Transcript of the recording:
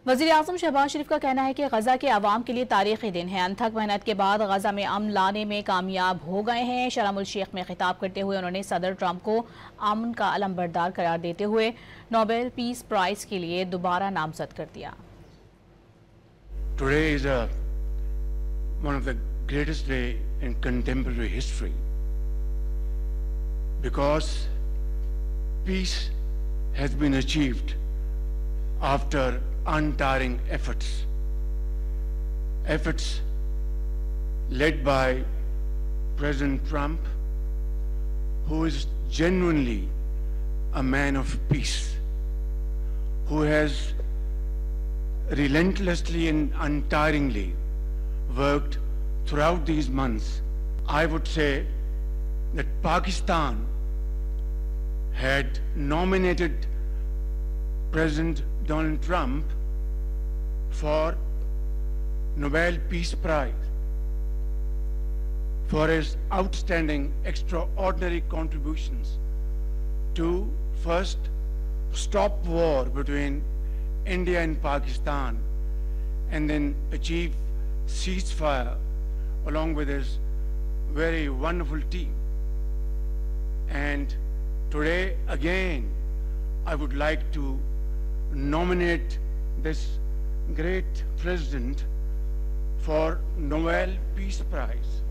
वज़ीर आज़म शहबाज शरीफ का कहना है कि गजा के अवाम के लिए तारीखी दिन है। अनथक मेहनत के बाद गजा में अमन लाने में कामयाब हो गए हैं। शर्म उल शेख में खिताब करते हुए उन्होंने सदर ट्रंप को अमन का अलमबरदार करार देते हुए नोबेल पीस प्राइज के लिए दोबारा नामजद कर दिया। Today is one of the greatest day in contemporary history because peace has been achieved after untiring efforts led by President Trump, who is genuinely a man of peace, who has relentlessly and untiringly worked throughout these months. I would say that Pakistan had nominated President Donald Trump for Nobel Peace Prize for his outstanding, extraordinary contributions to first stop war between India and Pakistan and then achieve ceasefire along with his very wonderful team. And today again I would like to nominate this great president for Nobel Peace Prize.